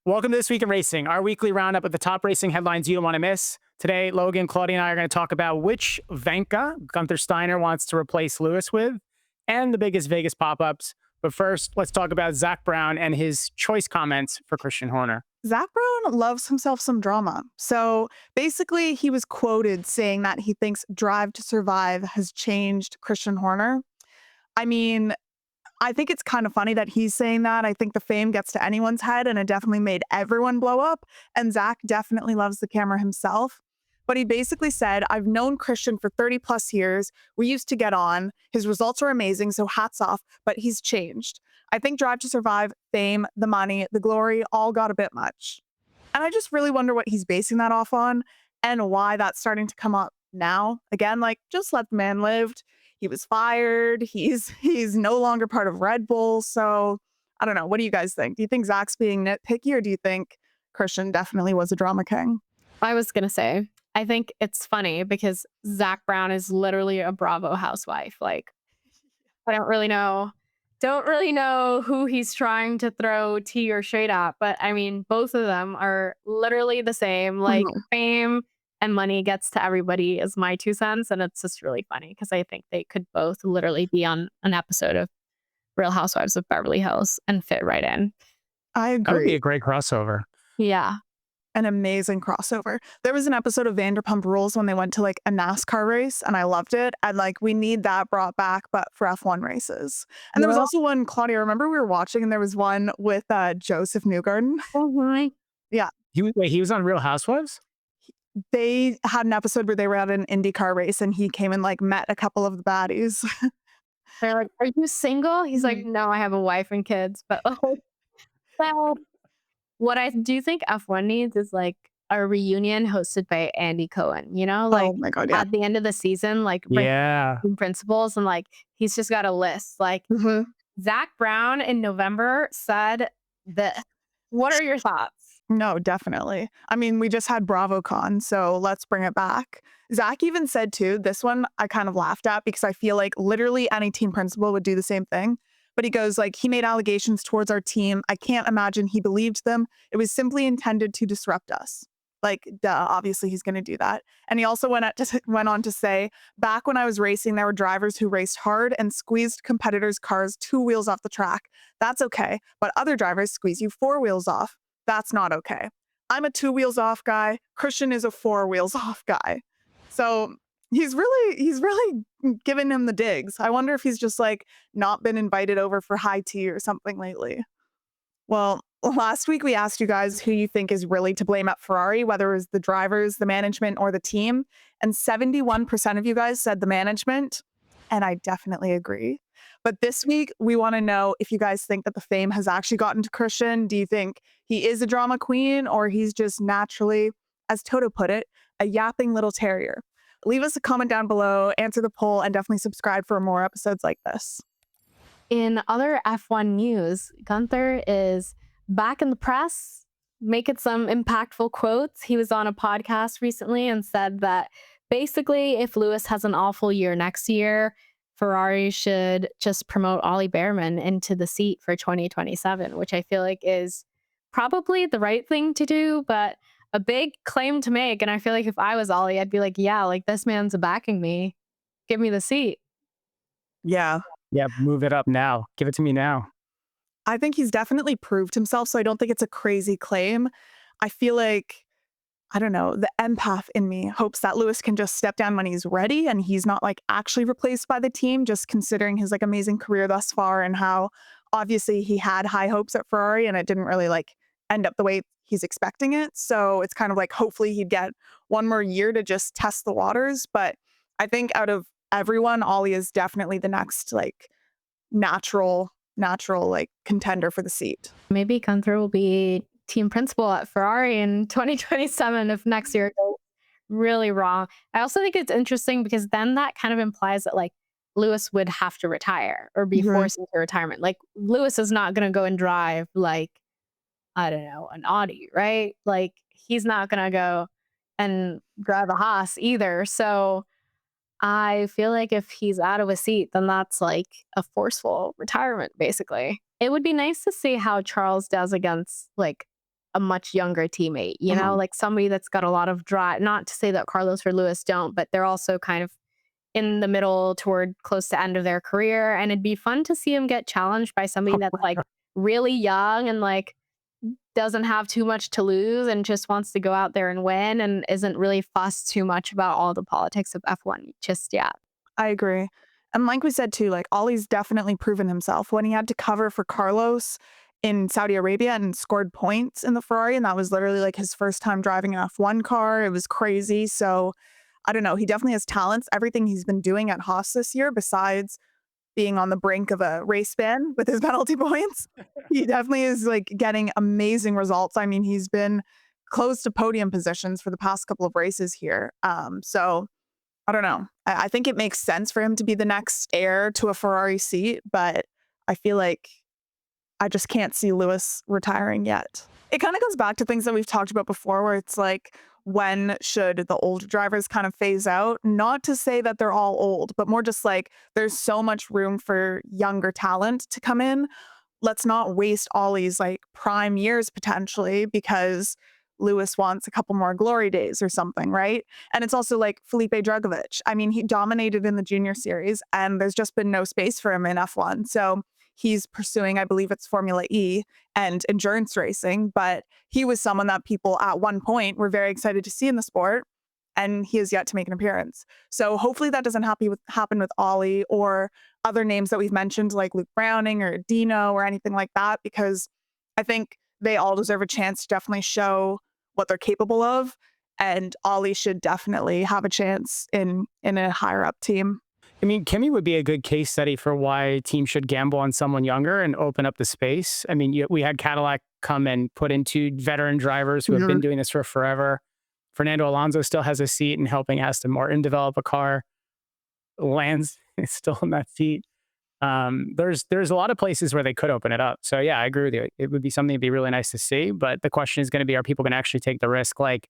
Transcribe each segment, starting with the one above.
Welcome to This Week in Racing, our weekly roundup of the top racing headlines you don't want to miss. Today, Logan, Claudia, and I are going to talk about which Venka Guenther Steiner wants to replace Lewis with, and the biggest Vegas pop-ups. But first, let's talk about Zak Brown and his choice comments for Christian Horner. Zak Brown loves himself some drama. So basically, he was quoted saying that he thinks Drive to Survive has changed Christian Horner. I mean, I think it's kind of funny that he's saying that. I think the fame gets to anyone's head, and it definitely made everyone blow up. And Zak definitely loves the camera himself. But he basically said, I've known Christian for 30 plus years. We used to get on. His results are amazing, so hats off, but he's changed. I think Drive to Survive, fame, the money, the glory all got a bit much. And I just really wonder what he's basing that off on and why that's starting to come up now. Again, like, just let the man live. He was fired. He's no longer part of Red Bull. So I don't know. What do you guys think? Do you think Zak's being nitpicky, or do you think Christian definitely was a drama king? I was going to say, I think it's funny because Zak Brown is literally a Bravo housewife. Like, I don't really know who he's trying to throw tea or shade at, but I mean, both of them are literally the same. Like, fame and money gets to everybody is my 2 cents. And it's just really funny because I think they could both literally be on an episode of Real Housewives of Beverly Hills and fit right in. I agree. That would be a great crossover. Yeah. An amazing crossover. There was an episode of Vanderpump Rules when they went to like a NASCAR race, and I loved it. And like, we need that brought back, but for F1 races. And there was also one, Claudia, remember we were watching, and there was one with Joseph Newgarden. Oh my. Yeah. He was on Real Housewives? They had an episode where they were at an IndyCar race, and he came and like met a couple of the baddies. They're like, are you single? He's like, no, I have a wife and kids. But well, what I do think F1 needs is like a reunion hosted by Andy Cohen, you know, like Oh my God, yeah. at the end of the season, like bring Yeah. principles, and like he's just got a list. Like Zak Brown in November said this. What are your thoughts? No, definitely. I mean, we just had BravoCon, so let's bring it back. Zak even said too, this one I kind of laughed at because I feel like literally any team principal would do the same thing. But he goes like, he made allegations towards our team. I can't imagine he believed them. It was simply intended to disrupt us. Like, duh, obviously he's going to do that. And he also went on to say, back when I was racing, there were drivers who raced hard and squeezed competitors' cars 2 wheels off the track. That's okay. But other drivers squeeze you 4 wheels off. That's not okay. I'm a 2 wheels off guy. Christian is a 4 wheels off guy. So he's really giving him the digs. I wonder if he's just like not been invited over for high tea or something lately. Well, last week we asked you guys who you think is really to blame at Ferrari, whether it was the drivers, the management, or the team. And 71% of you guys said the management. And I definitely agree. But this week, we want to know if you guys think that the fame has actually gotten to Christian. Do you think he is a drama queen, or he's just naturally, as Toto put it, a yapping little terrier? Leave us a comment down below, answer the poll, and definitely subscribe for more episodes like this. In other F1 news, Guenther is back in the press, making some impactful quotes. He was on a podcast recently and said that basically if Lewis has an awful year next year, Ferrari should just promote Ollie Bearman into the seat for 2027, which I feel like is probably the right thing to do, but a big claim to make. And I feel like if I was Ollie, I'd be like, yeah, like this man's backing me. Give me the seat. Yeah. Yeah, move it up now. Give it to me now. I think he's definitely proved himself, so I don't think it's a crazy claim. I feel like, I don't know, the empath in me hopes that Lewis can just step down when he's ready and he's not like actually replaced by the team, just considering his like amazing career thus far and how obviously he had high hopes at Ferrari and it didn't really like end up the way he's expecting it. So it's kind of like hopefully he'd get one more year to just test the waters. But I think out of everyone, Ollie is definitely the next like natural like contender for the seat. Maybe Guenther will be team principal at Ferrari in 2027 if next year goes really wrong. I also think it's interesting because then that kind of implies that like Lewis would have to retire or be forced into retirement. Like Lewis is not going to go and drive like, I don't know, an Audi, right? Like he's not going to go and drive a Haas either. So I feel like if he's out of a seat, then that's like a forceful retirement, basically. It would be nice to see how Charles does against like a much younger teammate, you know, like somebody that's got a lot of drive. Not to say that Carlos or Lewis don't, but they're also kind of in the middle toward close to end of their career. And it'd be fun to see him get challenged by somebody that's like really young and like doesn't have too much to lose and just wants to go out there and win and isn't really fussed too much about all the politics of F1 just yet. I agree. And like we said too, like Ollie's definitely proven himself when he had to cover for Carlos in Saudi Arabia and scored points in the Ferrari. And that was literally like his first time driving an F1 car. It was crazy. So I don't know. He definitely has talents. Everything he's been doing at Haas this year, besides being on the brink of a race ban with his penalty points, he definitely is like getting amazing results. I mean, he's been close to podium positions for the past couple of races here. So I don't know. I think it makes sense for him to be the next heir to a Ferrari seat, but I feel like I just can't see Lewis retiring yet. It kind of goes back to things that we've talked about before, where it's like, when should the older drivers kind of phase out? Not to say that they're all old, but more just like there's so much room for younger talent to come in. Let's not waste Ollie's like prime years potentially because Lewis wants a couple more glory days or something, right? And it's also like Felipe Drugovich. I mean, he dominated in the junior series and there's just been no space for him in F1. So he's pursuing, I believe it's Formula E and endurance racing, but he was someone that people at one point were very excited to see in the sport, and he has yet to make an appearance. So hopefully that doesn't happen with Ollie or other names that we've mentioned like Luke Browning or Dino or anything like that, because I think they all deserve a chance to definitely show what they're capable of, and Ollie should definitely have a chance in a higher up team. I mean, Kimi would be a good case study for why teams should gamble on someone younger and open up the space. I mean, we had Cadillac come and put in 2 veteran drivers who have been doing this for forever. Fernando Alonso still has a seat in helping Aston Martin develop a car. Lance is still in that seat. There's a lot of places where they could open it up. So yeah, I agree with you. It would be something that'd be really nice to see. But the question is going to be, are people going to actually take the risk? Like,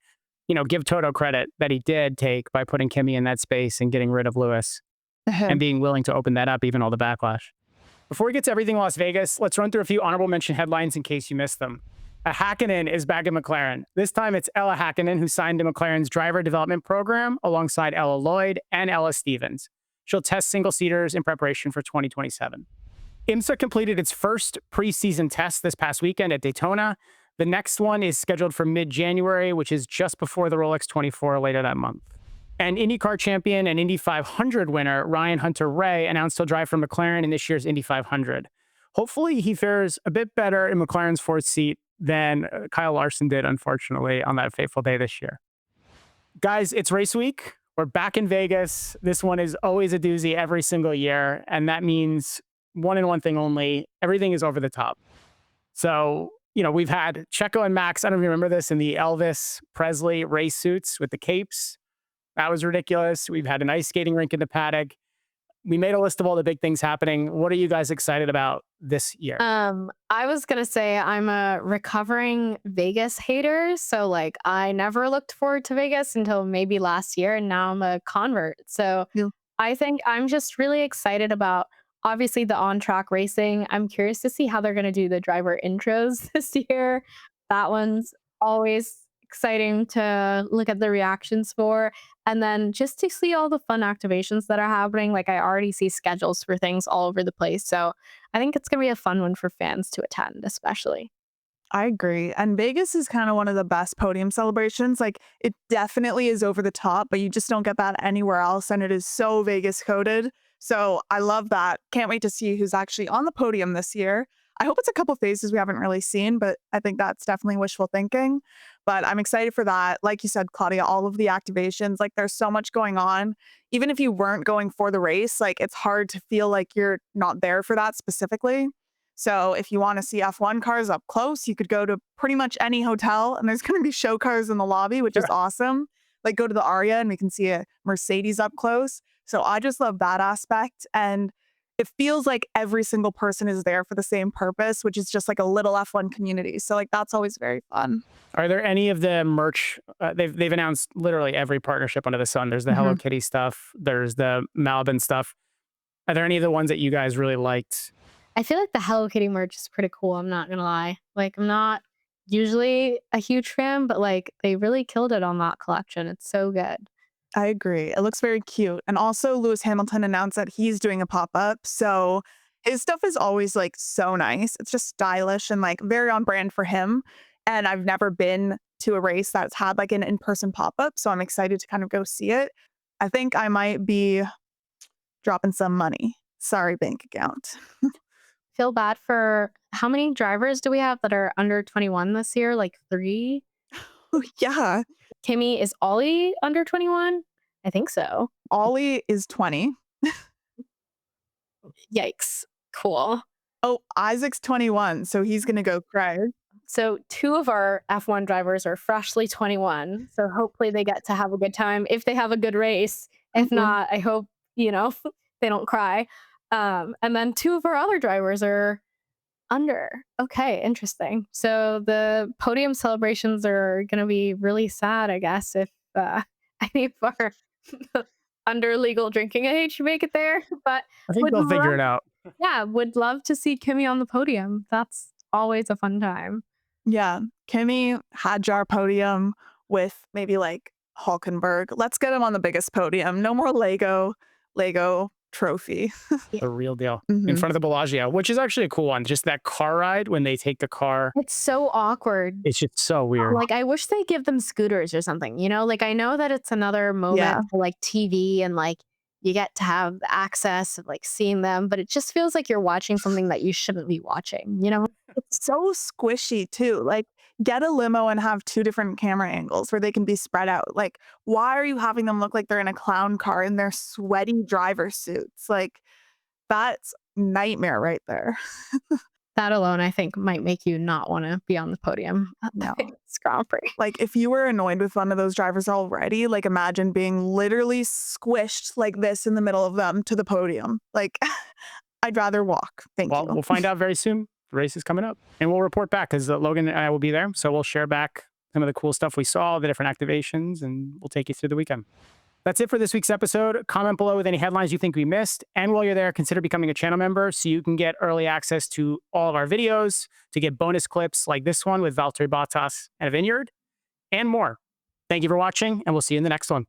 give Toto credit that he did take by putting Kimi in that space and getting rid of Lewis. And being willing to open that up, even all the backlash. Before we get to everything Las Vegas, let's run through a few honorable mention headlines in case you missed them. A Häkkinen is back at McLaren. This time it's Ella Häkkinen, who signed to McLaren's driver development program alongside Ella Lloyd and Ella Stevens. She'll test single-seaters in preparation for 2027. IMSA completed its first preseason test this past weekend at Daytona. The next one is scheduled for mid-January, which is just before the Rolex 24 later that month. And IndyCar champion and Indy 500 winner Ryan Hunter-Reay announced he'll drive for McLaren in this year's Indy 500. Hopefully, he fares a bit better in McLaren's fourth seat than Kyle Larson did, unfortunately, on that fateful day this year. Guys, it's race week. We're back in Vegas. This one is always a doozy every single year, and that means one and one thing only. Everything is over the top. So, we've had Checo and Max, I don't even remember this, in the Elvis Presley race suits with the capes. That was ridiculous. We've had an ice skating rink in the paddock. We made a list of all the big things happening. What are you guys excited about this year? I was going to say I'm a recovering Vegas hater. So like I never looked forward to Vegas until maybe last year. And now I'm a convert. So I think I'm just really excited about obviously the on-track racing. I'm curious to see how they're going to do the driver intros this year. That one's always exciting to look at the reactions for, and then just to see all the fun activations that are happening. Like I already see schedules for things all over the place, so I think it's gonna be a fun one for fans to attend, especially. I agree. And Vegas is kind of one of the best podium celebrations. Like it definitely is over the top, but you just don't get that anywhere else. And it is so Vegas coded. So I love that. Can't wait to see who's actually on the podium this year. I hope it's a couple faces we haven't really seen, but I think that's definitely wishful thinking. But I'm excited for that. Like you said, Claudia, all of the activations, like there's so much going on. Even if you weren't going for the race, like it's hard to feel like you're not there for that specifically. So if you want to see F1 cars up close, you could go to pretty much any hotel and there's going to be show cars in the lobby, which is awesome. Like go to the Aria and we can see a Mercedes up close. So I just love that aspect. And it feels like every single person is there for the same purpose, which is just like a little F1 community. So like that's always very fun. Are there any of the merch? They've announced literally every partnership under the sun. There's the Hello Kitty stuff. There's the Malbin stuff. Are there any of the ones that you guys really liked? I feel like the Hello Kitty merch is pretty cool. I'm not gonna lie. Like I'm not usually a huge fan, but like they really killed it on that collection. It's so good. I agree. It looks very cute. And also Lewis Hamilton announced that he's doing a pop-up. So his stuff is always like so nice. It's just stylish and like very on brand for him. And I've never been to a race that's had like an in-person pop-up. So I'm excited to kind of go see it. I think I might be dropping some money. Sorry, bank account. Feel bad for how many drivers do we have that are under 21 this year? Like 3? Oh, yeah. Kimmy, is Ollie under 21? I think so. Ollie is 20. Yikes. Cool. Oh, Isaac's 21. So he's going to go cry. So 2 of our F1 drivers are freshly 21. So hopefully they get to have a good time if they have a good race. If not, I hope, they don't cry. And then 2 of our other drivers are under. Okay, interesting. So the podium celebrations are going to be really sad, I guess, if any of our under legal drinking age make it there. But I think they'll figure it out. Yeah, would love to see Kimmy on the podium. That's always a fun time. Yeah. Kimmy Hadjar podium with maybe like Hulkenberg. Let's get him on the biggest podium. No more Lego trophy. The real deal. In front of the Bellagio, which is actually a cool one. Just that car ride when they take the car. It's so awkward. It's just so weird. Like, I wish they give them scooters or something, Like, I know that it's another moment for like TV and like you get to have access of like seeing them, but it just feels like you're watching something that you shouldn't be watching, It's so squishy too. Like, get a limo and have 2 different camera angles where they can be spread out. Like, why are you having them look like they're in a clown car in their sweaty driver suits? Like, that's nightmare right there. That alone, I think, might make you not want to be on the podium at the Grand Prix. Like, if you were annoyed with one of those drivers already, like, imagine being literally squished like this in the middle of them to the podium. Like, I'd rather walk. Thank you. We'll find out very soon. The race is coming up. And we'll report back because Logan and I will be there. So we'll share back some of the cool stuff we saw, the different activations, and we'll take you through the weekend. That's it for this week's episode. Comment below with any headlines you think we missed. And while you're there, consider becoming a channel member so you can get early access to all of our videos, to get bonus clips like this one with Valtteri Bottas and a Vineyard, and more. Thank you for watching, and we'll see you in the next one.